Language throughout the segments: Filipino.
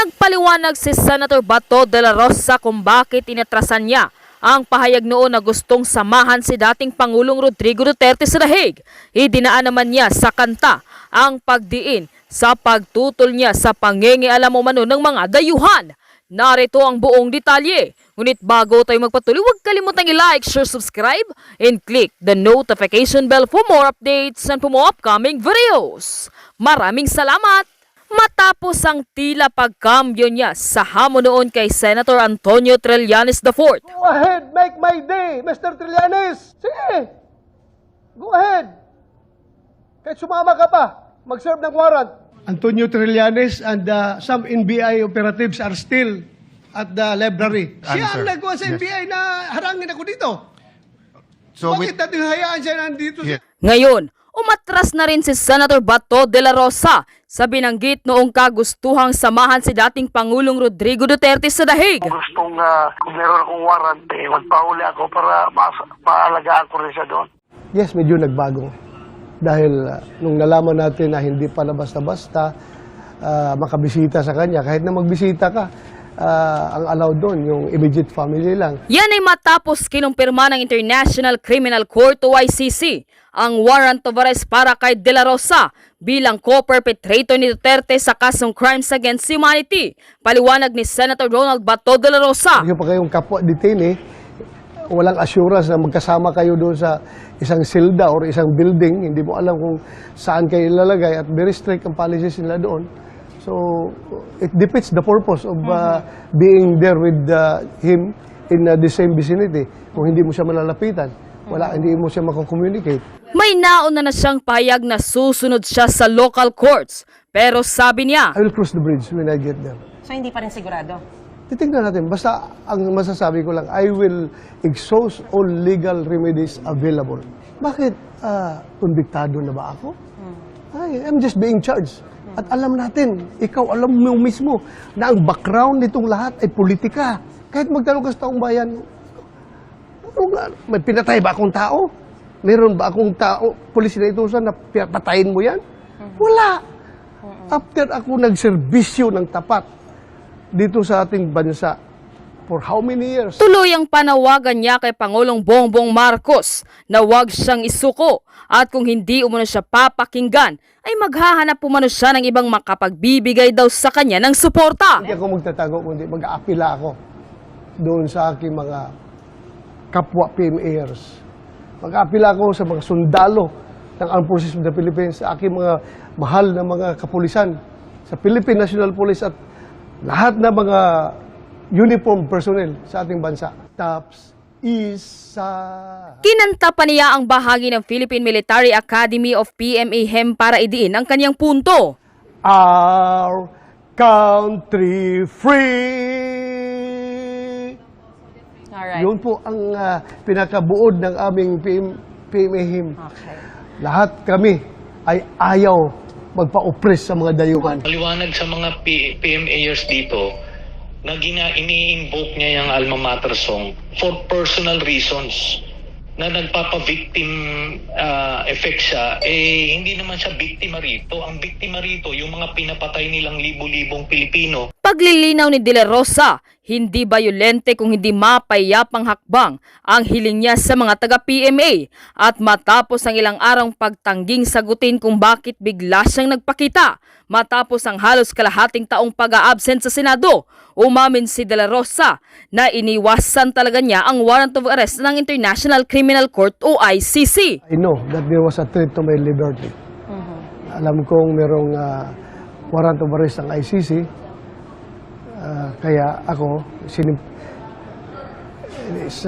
Nagpaliwanag si Senator Bato de la Rosa kung bakit inatrasan niya ang pahayag noon na gustong samahan si dating Pangulong Rodrigo Duterte sa Hague. Idinaan naman niya sa kanta ang pagdiin sa pagtutol niya sa pangingialam umano ng mga dayuhan. Narito ang buong detalye. Ngunit bago tayo magpatuloy, huwag kalimutang i-like, share, subscribe, and click the notification bell for more updates and for more upcoming videos. Maraming salamat! Matapos ang tila pagkambyo niya sa hamon noon kay Senator Antonio Trillanes IV. Go ahead, make my day, Mr. Trillanes. Sige, go ahead. Kahit sumama ka pa, mag-serve ng warrant. Antonio Trillanes and some NBI operatives are still at the library. Siya ang nagawa sa NBI na harangin ako dito. So Bakit natin hayaan siya nandito? Yeah. Ngayon, umatras na rin si Senator Bato de la Rosa sa binanggit noong kagustuhang samahan si dating Pangulong Rodrigo Duterte sa Hague. Kung meron akong warrant, magpahuli ako para maalagaan ko rin siya doon. Yes, medyo nagbago. Dahil nung nalaman natin na hindi pala basta-basta makabisita sa kanya, kahit na magbisita ka, ang allowed doon, yung immediate family lang. Yan ay matapos kinumpirma ng International Criminal Court o ICC ang warrant of arrest para kay De La Rosa bilang co-perpetrator ni Duterte sa kasong crimes against humanity. Paliwanag ni Senator Ronald Bato de la Rosa. Yung pa kayong kapwa detainee, walang assurance na magkasama kayo doon sa isang silda or isang building. Hindi mo alam kung saan kayo ilalagay at very strict ang policies nila doon. So, it defeats the purpose of being there with him in the same vicinity. Kung hindi mo siya malalapitan, hindi mo siya makakommunicate. May nauna na siyang pahayag na susunod siya sa local courts. Pero sabi niya, I will cross the bridge when I get there. So, hindi pa rin sigurado? Titignan natin. Basta ang masasabi ko lang, I will exhaust all legal remedies available. Bakit? Konbiktado na ba ako? I'm just being charged. At alam natin, ikaw alam mo mismo na ang background nitong lahat ay politika. Kahit magtanong ka sa taong bayan, may pinatay ba akong tao? Meron ba akong tao, pulis na itusan na patayin mo yan? Wala. After ako nagserbisyo ng tapat dito sa ating bansa, for how many years? tuloy ang panawagan niya kay Pangulong Bongbong Marcos na huwag siyang isuko at kung hindi umano siya papakinggan, ay maghahanap umano siya ng ibang makapagbibigay daw sa kanya ng suporta. Hindi ako magtatago, kundi mag-aapila ako doon sa aking mga kapwa PMAers. Mag-aapila ako sa mga sundalo ng Armed Forces of the Philippines, sa aking mga mahal na mga kapulisan, sa Philippine National Police at lahat na mga uniform personnel sa ating bansa. TAPS isa. Kinanta pa niya ang bahagi ng Philippine Military Academy of PMAHEM para idiin ang kanyang punto. Our country free. Alright. Yun po ang pinakabuod ng aming PMAHEM. Okay. Lahat kami ay ayaw magpa-oppress sa mga dayuhan. Maliwanag sa mga PMAers dito na ini-invoke niya yung alma mater song for personal reasons na nagpapa-victim effect siya, hindi naman siya biktima rito. Ang biktima rito, yung mga pinapatay nilang libo-libong Pilipino. Paglilinaw ni De La Rosa, hindi bayolente kung hindi mapayapang hakbang ang hiling niya sa mga taga-PMA at matapos ang ilang arang pagtangging sagutin kung bakit bigla siyang nagpakita. Matapos ang halos kalahating taong pag-a-absent sa Senado, umamin si De La Rosa na iniwasan talaga niya ang warrant of arrest ng International Criminal Court o ICC. I know that there was a threat to my liberty. Alam kong merong warrant of arrest ng ICC. Kaya ako, it's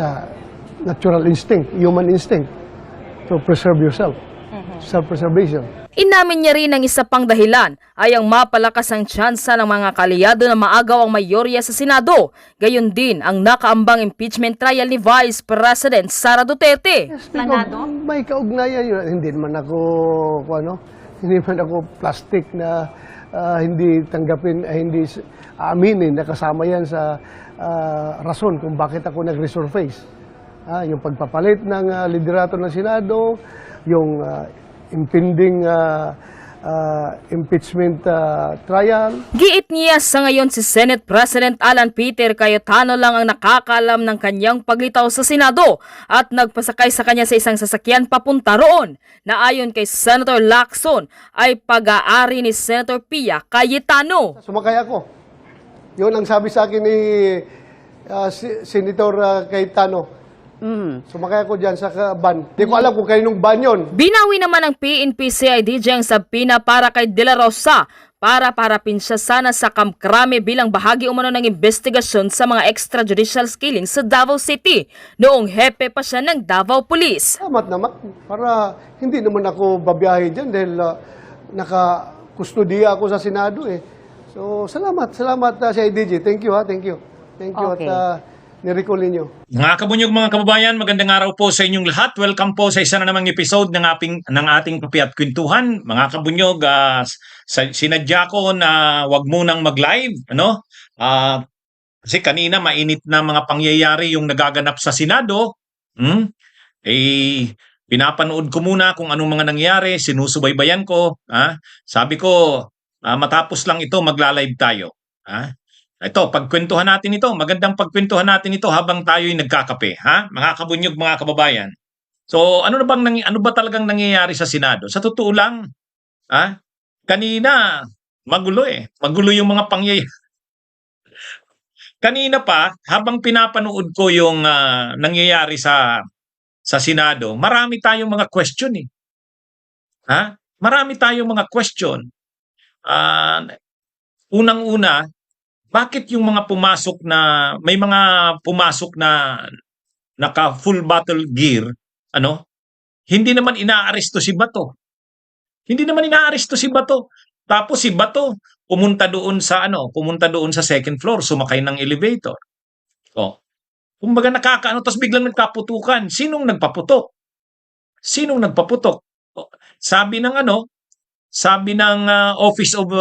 natural instinct, human instinct to preserve yourself. Self-preservation. Inamin niya rin ang isa pang dahilan ay ang mapalakas ang tsansa ng mga kalyado na maagaw ang mayorya sa Senado. Gayon din ang nakaambang impeachment trial ni Vice President Sara Duterte. Planado? May kaugnayan yun. Hindi naman ako, hindi naman ako plastic na hindi tanggapin, hindi aminin na kasama yan sa rason kung bakit ako nag-resurface. Yung pagpapalit ng liderato ng Senado, yung impending impeachment trial. Giit niya sa ngayon si Senate President Alan Peter Cayetano lang ang nakakaalam ng kanyang paglitaw sa Senado at nagpasakay sa kanya sa isang sasakyan papunta roon na ayon kay Senator Lacson ay pag-aari ni Senator Pia Cayetano. Sumakay ako. Yun ang sabi sa akin ni Senator Cayetano. Sumakay ako dyan sa van. Di ko alam kung kaninong van yun. Binawi naman ng PNP-CIDG ang sabina para kay De La Rosa para parapin siya sana sa kamkrame bilang bahagi umano ng investigasyon sa mga extrajudicial killings sa Davao City. Noong hepe pa siya ng Davao Police. Salamat naman. Para hindi naman ako babiyahe dyan dahil naka-kustodiya ako sa Senado eh. So, salamat sa IDG. Thank you ha, thank you. Thank you Okay. at ni-recall ninyo. Mga kabunyog, mga kababayan, magandang araw po sa inyong lahat. Welcome po sa isa na namang episode ng ating Kape at Kwentuhan. Mga kabunyog, sinadya ko na wag munang mag-live, ano? Kasi kanina mainit na mga pangyayari yung nagaganap sa Senado. Pinapanood ko muna kung anong mga nangyayari, sinusubaybayan ko. Sabi ko, matapos lang ito, magla-live tayo. Ito, pagkwentuhan natin ito. Magandang pagkwentuhan natin ito habang tayo'y nagkakape, ha? Mga kabunyog, mga kababayan. So, ano ba talagang nangyayari sa Senado? Sa totoo lang, kanina magulo eh. Magulo yung mga pangyayari. Kanina pa, habang pinapanood ko yung nangyayari sa Senado, marami tayong mga question eh. Marami tayong mga question. Unang-una, bakit yung mga may mga pumasok na naka full battle gear, hindi naman inaaresto si Bato. Hindi naman inaaresto si Bato. Tapos si Bato pumunta doon sa second floor, sumakay ng elevator. Kumbaga tapos biglang nagkaputukan. Sinong nagpaputok? Sabi ng Office of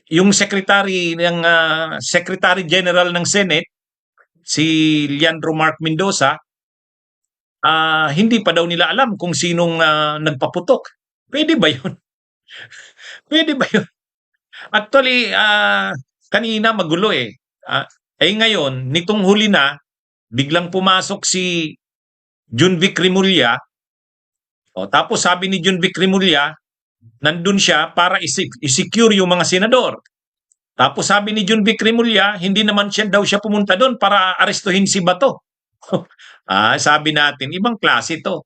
yung Secretary General ng Senate, si Leandro Mark Mendoza, hindi pa daw nila alam kung sinong nagpaputok. Pwede ba yun? Pwede ba yun? Actually, kanina magulo eh. Ngayon, nitong huli na, biglang pumasok si Junvic Rimulya. Tapos sabi ni Junvic Rimulya, nandun siya para i-secure yung mga senador. Tapos sabi ni Junvic Rimulya, hindi naman daw siya pumunta doon para arestuhin si Bato. Sabi natin, ibang klase to.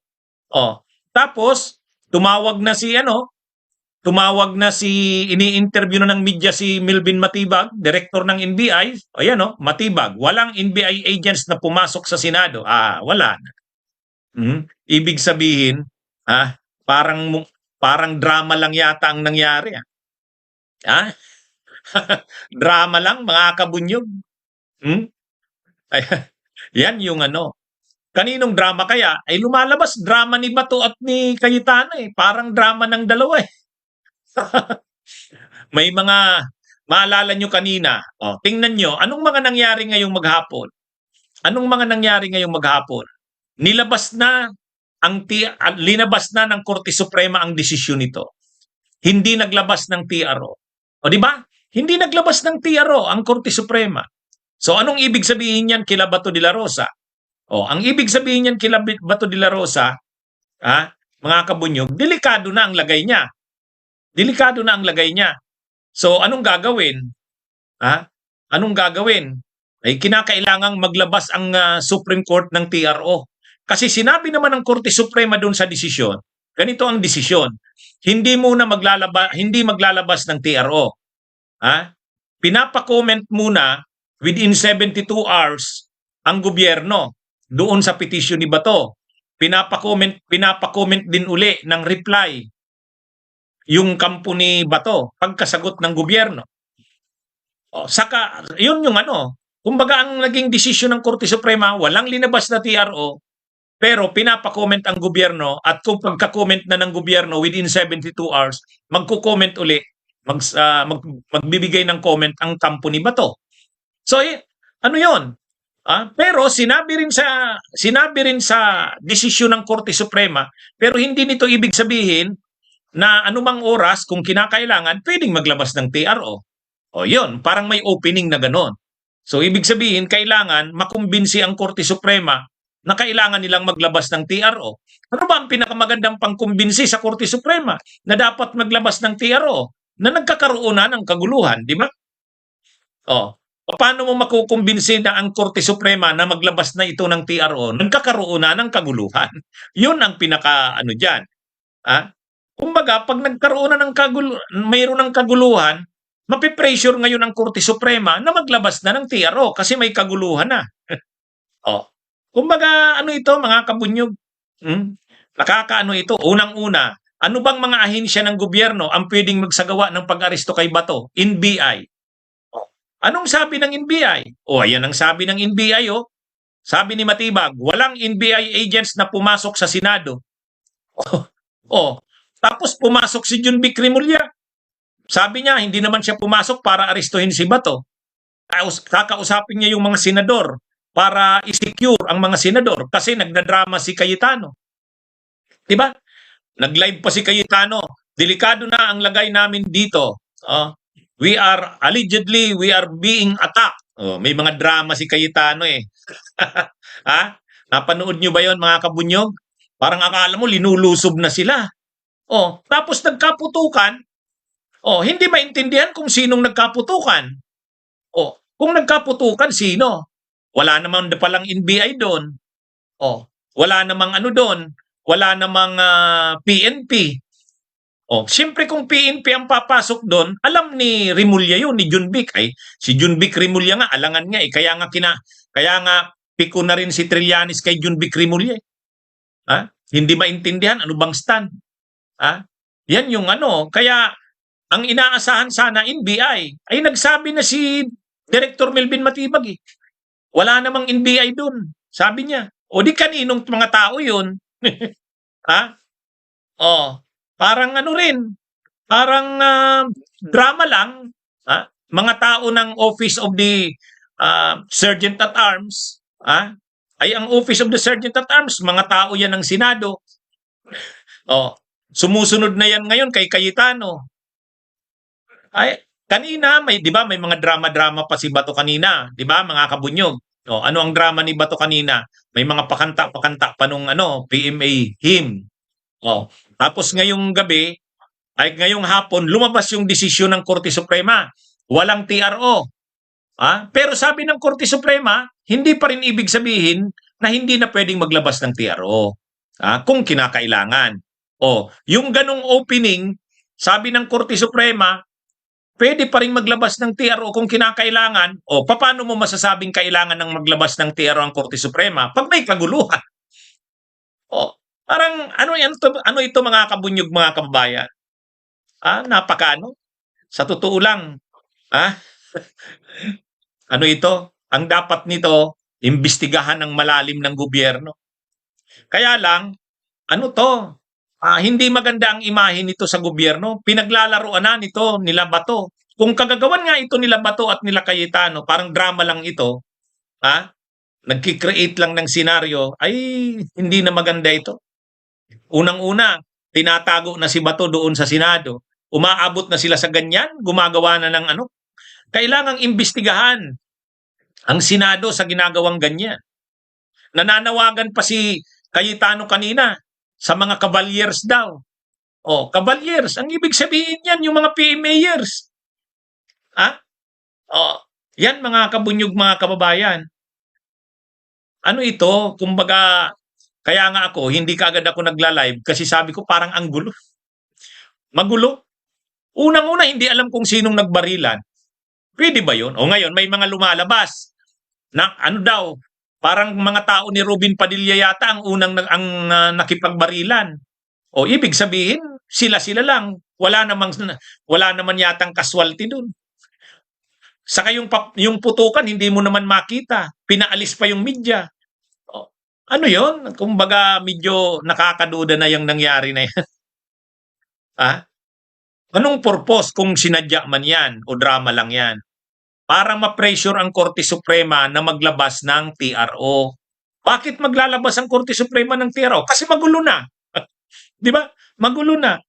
Tapos, tumawag na ini-interview na ng media si Melvin Matibag, director ng NBI. Matibag, walang NBI agents na pumasok sa Senado. Wala na. Ibig sabihin, parang drama lang yata ang nangyari. Drama lang, mga kabunyog. Yan yung Kaninong drama kaya? Ay lumalabas drama ni Bato at ni Cayetano eh. Parang drama ng dalawa eh. May mga maalala nyo kanina. Tingnan nyo, anong mga nangyari ngayong maghapon? Linabas na ng Korte Suprema ang desisyon nito. Hindi naglabas ng TRO. Di ba? Hindi naglabas ng TRO ang Korte Suprema. So anong ibig sabihin niyan kila Bato de la Rosa? Ang ibig sabihin niyan kila Bato de la Rosa, mga kabunyog, delikado na ang lagay niya. So anong gagawin? Ay kinakailangang maglabas ang Supreme Court ng TRO. Kasi sinabi naman ng Korte Suprema doon sa desisyon, ganito ang desisyon. Hindi maglalabas ng TRO. Pinapa-comment muna within 72 hours ang gobyerno doon sa petisyon ni Bato. Pinapa-comment din uli ng reply yung kampo ni Bato pagkasagot ng gobyerno. Saka yun yung kumbaga ang naging desisyon ng Korte Suprema, walang linabas na TRO, pero pinapa-comment ang gobyerno at kung pagka-comment na ng gobyerno within 72 hours, magko-comment uli, magbibigay ng comment ang kampo ni Bato. So, yun? Pero sinabi rin sa desisyon ng Korte Suprema, pero hindi nito ibig sabihin na anumang oras kung kinakailangan, pwedeng maglabas ng TRO. O yun, parang may opening na ganon. So ibig sabihin, kailangan makumbinsi ang Korte Suprema na kailangan nilang maglabas ng TRO. Ano ba ang pinakamagandang pangkumbinsi sa Korte Suprema na dapat maglabas ng TRO na nagkakaroon na ng kaguluhan, di ba? O, paano mo makukumbinsi na ang Korte Suprema na maglabas na ito ng TRO nagkakaroon na ng kaguluhan? Yun ang pinaka ano dyan. Kumbaga, pag nagkaroon na ng mayroon ng kaguluhan, mapipressure ngayon ang Korte Suprema na maglabas na ng TRO kasi may kaguluhan na. Kumbaga, ano ito mga kabunyog? Nakakaano ito? Unang-una, ano bang mga ahensya ng gobyerno ang pwedeng magsagawa ng pag-aresto kay Bato? NBI. Anong sabi ng NBI? Ayan ang sabi ng NBI. Sabi ni Matibag, walang NBI agents na pumasok sa Senado. Tapos pumasok si Junvic Rimulya. Sabi niya, hindi naman siya pumasok para arestuhin si Bato. Kakausapin niya yung mga senador para i-secure ang mga senador kasi nagdadrama si Cayetano. Diba? Nag-live pa si Cayetano. Delikado na ang lagay namin dito. We are being attacked. May mga drama si Cayetano eh. Napanood nyo ba yon mga kabunyog? Parang akala mo linulusob na sila. Tapos nagkaputukan. Hindi maintindihan kung sinong nagkaputukan. Kung nagkaputukan, sino? Wala namang palang NBI doon. Wala namang ano doon. Wala namang PNP. Siyempre kung PNP ang papasok doon, alam ni Rimulya yun, ni Junvic. Si Junvic Rimulya nga, alangan nga eh. Kaya nga piko na rin si Trillanes kay Junvic Rimulya. Hindi maintindihan, ano bang stand? Yan yung ano. Kaya ang inaasahan sana NBI ay nagsabi na si Director Melvin Matibag eh. Wala namang NBI doon. Sabi niya. Di kaninong mga tao yun? Parang ano rin. Parang drama lang. Mga tao ng Office of the Sergeant at Arms. Ay ang Office of the Sergeant at Arms, mga tao yan ng Senado. Sumusunod na yan ngayon kay Cayetano. Kanina, di ba, may mga drama-drama pa si Bato kanina, di ba, mga kabunyog? Ano ang drama ni Bato kanina? May mga pakanta-pakanta pa nung PMA hymn. Tapos ngayong gabi, ngayong hapon, lumabas yung desisyon ng Korte Suprema. Walang TRO. Pero sabi ng Korte Suprema, hindi pa rin ibig sabihin na hindi na pwedeng maglabas ng TRO. Kung kinakailangan. Yung ganong opening, sabi ng Korte Suprema, pwede pa rin maglabas ng TRO kung kinakailangan. Paano mo masasabing kailangan ng maglabas ng TRO ang Korte Suprema pag may kaguluhan? Parang ano ito mga kabunyog, mga kababayan? Napakano? Sa totoo lang. Ano ito? Ang dapat nito, imbestigahan ng malalim ng gobyerno. Kaya lang, ano to? Hindi maganda ang imahe nito sa gobyerno. Pinaglalaroan na nito nila Bato. Kung kagagawan nga ito nila Bato at nila Cayetano, parang drama lang ito. Nagki-create lang ng senaryo, ay hindi na maganda ito. Unang-una, tinatago na si Bato doon sa Senado. Umaabot na sila sa ganyan, gumagawa na ng ano. Kailangang imbestigahan ang Senado sa ginagawang ganyan. Nananawagan pa si Cayetano kanina sa mga cavaliers daw. Cavaliers, ang ibig sabihin yan, yung mga PMAers. Yan mga kabunyog, mga kababayan. Ano ito? Kumbaga, kaya nga ako, hindi kaagad ako nagla-live kasi sabi ko parang ang gulo. Magulo. Unang-una, hindi alam kung sinong nagbarilan. Pwede ba yun? Ngayon, may mga lumalabas na ano daw, parang mga tao ni Robin Padilla yata ang unang nakipagbarilan. Ibig sabihin, sila-sila lang. Wala naman yatang casualty dun. Saka yung putukan, hindi mo naman makita. Pinaalis pa yung media. Ano yon? Kumbaga, medyo nakakaduda na yung nangyari na yan. Anong purpose kung sinadya man yan o drama lang yan? Para ma-pressure ang Korte Suprema na maglabas ng TRO. Bakit maglalabas ang Korte Suprema ng TRO? Kasi magulo na. Di ba? Magulo na.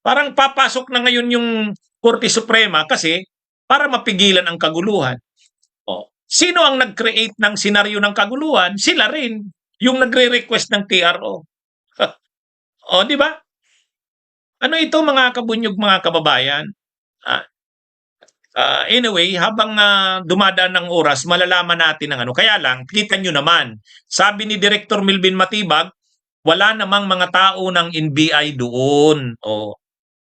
Parang papasok na ngayon yung Korte Suprema kasi para mapigilan ang kaguluhan. O, sino ang nag-create ng senaryo ng kaguluhan? Sila rin, yung nagre-request ng TRO. O, di ba? Ano ito mga kabunyog, mga kababayan? Anyway, habang dumadaan ng oras, malalaman natin ang ano. Kaya lang, kita nyo naman, sabi ni Director Milvin Matibag, wala namang mga tao ng NBI doon. O,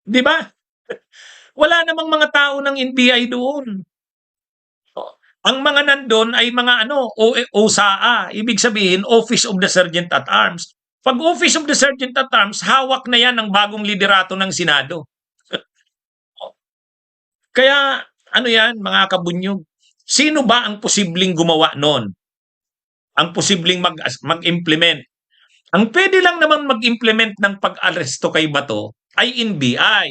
di ba? Wala namang mga tao ng NBI doon. O, ang mga nandun ay mga OSAA, ibig sabihin Office of the Sergeant at Arms. Pag Office of the Sergeant at Arms, hawak na yan ng bagong liderato ng Senado. Kaya ano yan, mga kabunyog? Sino ba ang posibleng gumawa nun? Ang posibleng mag-implement? Ang pwede lang naman mag-implement ng pag-aresto kay Bato ay NBI,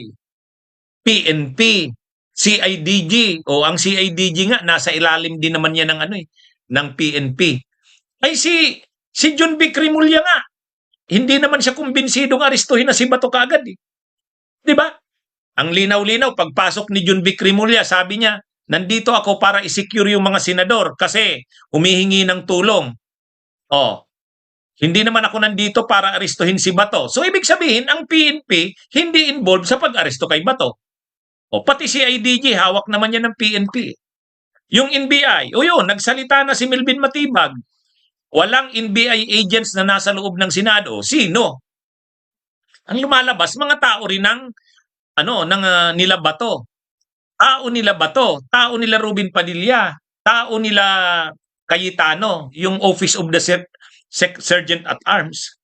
PNP, CIDG. O ang CIDG nga, nasa ilalim din naman yan ng PNP. Ay si John B. Cremulya nga, hindi naman siya kumbinsidong arestuhin na si Bato kaagad. Di ba? Ang linaw-linaw, pagpasok ni John B. Cremulya, sabi niya, nandito ako para i-secure yung mga senador kasi humihingi ng tulong. Hindi naman ako nandito para arestuhin si Bato. So, ibig sabihin, ang PNP hindi involved sa pag-aresto kay Bato. Pati si IDG, hawak naman yan ng PNP. Yung NBI, yun, nagsalita na si Milvin Matibag. Walang NBI agents na nasa loob ng Senado. Sino? Ang lumalabas, mga tao rin ng nila Bato. Tao nila Bato, tao nila Robin Padilla, tao nila Cayetano, yung Office of the Sergeant at Arms.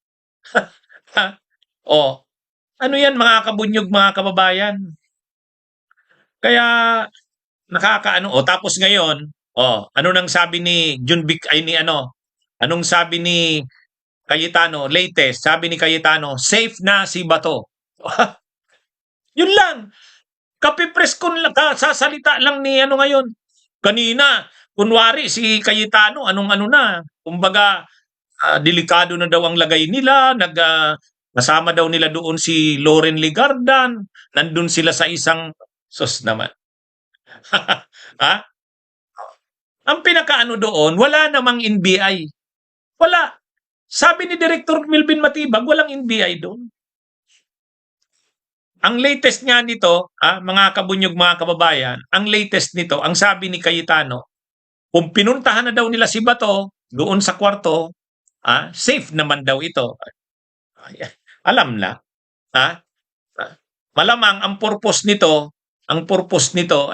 Ano yan mga kabunyog, mga kababayan? Kaya nakakaano. Tapos ngayon, ano nang sabi ni anong sabi ni Cayetano, latest, sabi ni Cayetano, safe na si Bato. Yun lang. Kapipress kon lang, sasalita lang ni ngayon. Kanina, kunwari si Cayetano, kumbaga, delikado na daw ang lagay nila, kasama daw nila doon si Loren Ligardan, nandun sila sa isang, sus naman. Ang pinakaano doon, wala namang NBI. Wala. Sabi ni Director Milvin Matibag, walang NBI doon. Ang latest nga nito, mga kabunyog, mga kababayan, ang latest nito, ang sabi ni Cayetano, kung pinuntahan na daw nila si Bato doon sa kwarto, safe naman daw ito. Alam na. Malamang ang purpose nito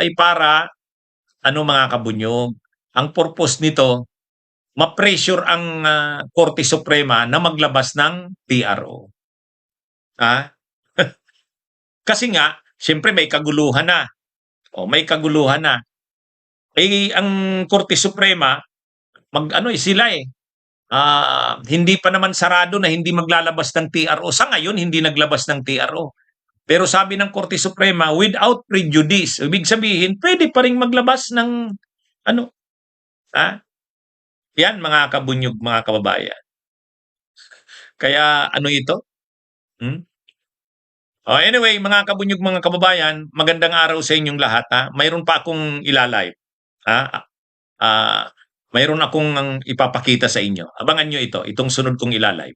ay para, mga kabunyog, ang purpose nito, ma-pressure ang Korte Suprema na maglabas ng TRO. Kasi nga, siyempre may kaguluhan na. May kaguluhan na. Ang Korte Suprema, hindi pa naman sarado na hindi maglalabas ng TRO. Sa ngayon, hindi naglabas ng TRO. Pero sabi ng Korte Suprema, without prejudice. Ibig sabihin, pwede pa rin maglabas ng Yan, mga kabunyog, mga kababayan. Kaya ito? Anyway, mga kabunyog, mga kababayan, magandang araw sa inyong lahat. Mayroon pa akong ilalive. Mayroon akong ipapakita sa inyo. Abangan nyo itong sunod kong ilalive.